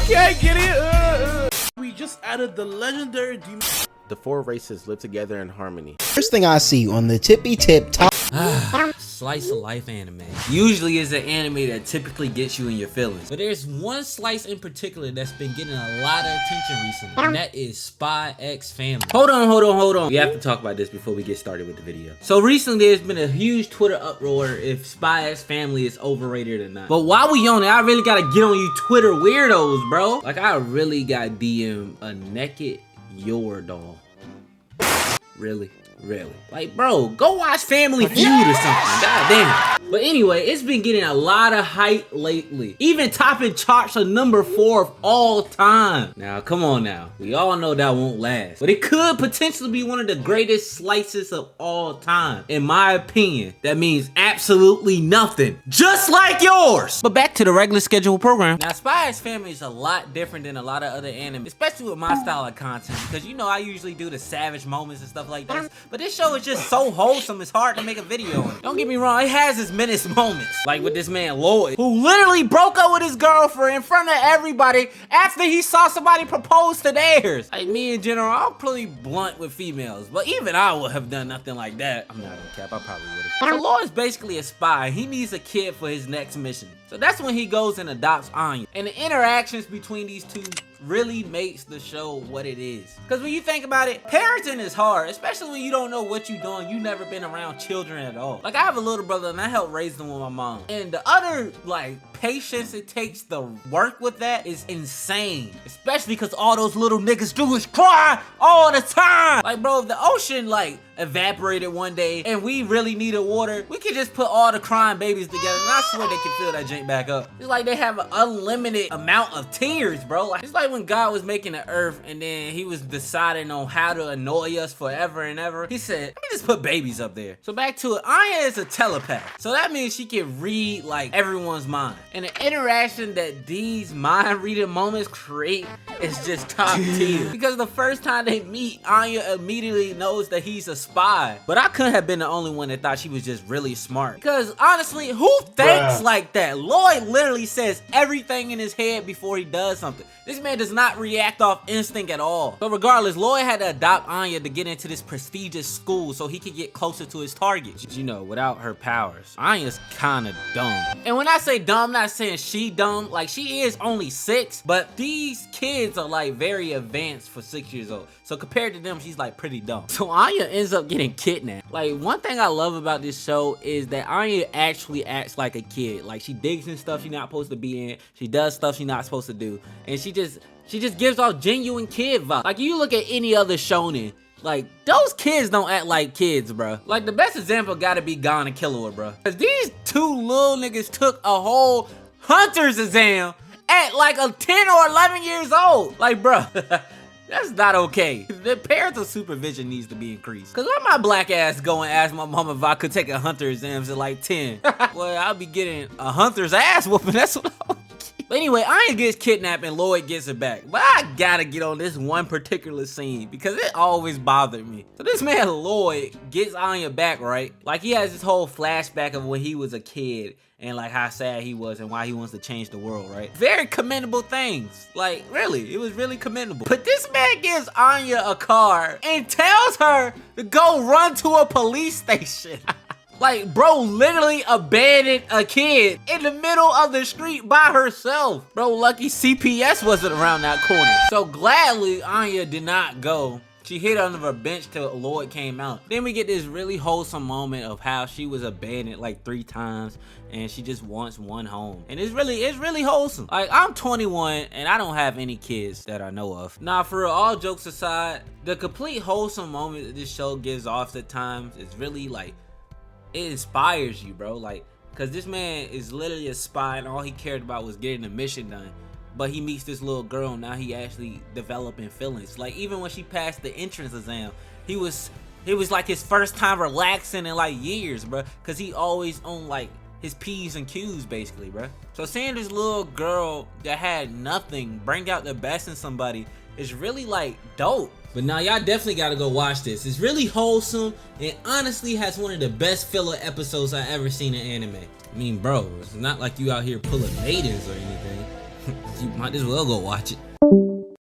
Okay, get it. We just added the legendary demon. The four races live together in harmony. First thing I see on the tippy tip top. Slice of life anime usually is an anime that typically gets you in your feelings, but there's one slice in particular that's been getting a lot of attention recently, and that is SpyXFamily. Hold on. We have to talk about this before we get started with the video. So recently there's been a huge Twitter uproar if SpyXFamily is overrated or not. But while we on it, I really gotta get on you Twitter weirdos, bro. Like, I really got DM a naked your doll. Really? Like, bro, go watch Family Feud or something. God damn. But anyway, it's been getting a lot of hype lately. Even topping charts of #4 of all time. Now, come on now. We all know that won't last. But it could potentially be one of the greatest slices of all time. In my opinion, that means absolutely nothing. Just like yours. But back to the regular scheduled program. Now, SpyXFamily is a lot different than a lot of other anime, especially with my style of content. Because you know I usually do the savage moments and stuff like this. But this show is just so wholesome, it's hard to make a video on it. Don't get me wrong, it has its menace moments. Like with this man, Lloyd, who literally broke up with his girlfriend in front of everybody after he saw somebody propose to theirs. Like me in general, I'm pretty blunt with females, but even I would have done nothing like that. I'm not gonna cap, I probably would have. So Lloyd's basically a spy. He needs a kid for his next mission. So that's when he goes and adopts Anya. And the interactions between these two really makes the show what it is. Because when you think about it, parenting is hard, especially when you don't know what you're doing. You've never been around children at all. Like, I have a little brother and I help raise them with my mom. And the utter, like, patience it takes to work with that is insane. Especially because all those little niggas do is cry all the time. Like, bro, if the ocean, like, evaporated one day and we really needed water, we could just put all the crying babies together and I swear they can fill that jank back up. It's like they have an unlimited amount of tears, bro. Like, it's like when God was making the earth and then he was deciding on how to annoy us forever and ever. He said, let me just put babies up there. So back to it, Anya is a telepath. So that means she can read like everyone's mind. And the interaction that these mind reading moments create is just top tier. Because the first time they meet, Anya immediately knows that he's a spy. But I couldn't have been the only one that thought she was just really smart. Because honestly, who thinks like that? Lloyd literally says everything in his head before he does something. This man does not react off instinct at all. So regardless, Lloyd had to adopt Anya to get into this prestigious school so he could get closer to his targets. You know, without her powers. Anya's kind of dumb. And when I say dumb, I'm not saying she dumb. Like, she is only 6, but these kids are like very advanced for 6 years old. So compared to them, she's like pretty dumb. So Anya ends up getting kidnapped. Like, one thing I love about this show is that Anya actually acts like a kid. Like, she digs in stuff she's not supposed to be in. She does stuff she's not supposed to do. And she just gives off genuine kid vibes. Like, you look at any other shonen, like, those kids don't act like kids, bro. Like, the best example gotta be Gon and Killua, bro. Cause these two little niggas took a whole hunter's exam at like a 10 or 11 years old. Like, bro. That's not okay. The parental supervision needs to be increased. Cause let my black ass go and ask my mom if I could take a hunter exams at like 10. Well, I'll be getting a hunter's ass whooping. That's what I would get. But anyway, Anya gets kidnapped and Lloyd gets her back. But I gotta get on this one particular scene because it always bothered me. So this man Lloyd gets Anya back, right? Like, he has this whole flashback of when he was a kid and like how sad he was and why he wants to change the world, right? Very commendable things. Like, really, it was really commendable. But this man gives Anya a car and tells her to go run to a police station. Like, bro literally abandoned a kid in the middle of the street by herself. Bro, lucky CPS wasn't around that corner. So gladly, Anya did not go. She hid under her bench till Lloyd came out. Then we get this really wholesome moment of how she was abandoned like 3 times and she just wants one home. And it's really wholesome. Like, I'm 21 and I don't have any kids that I know of. Now, for real, all jokes aside, the complete wholesome moment that this show gives off at times is really like, it inspires you, bro. Like, cause this man is literally a spy and all he cared about was getting the mission done. But he meets this little girl and now he actually developing feelings. Like, even when she passed the entrance exam, it was like his first time relaxing in like years, bro. Cause he always on like his P's and Q's basically, bro. So seeing this little girl that had nothing bring out the best in somebody is really like dope. But now y'all definitely gotta go watch this. It's really wholesome and honestly has one of the best filler episodes I ever seen in anime. I mean, bro, it's not like you out here pulling maidens or anything. You might as well go watch it.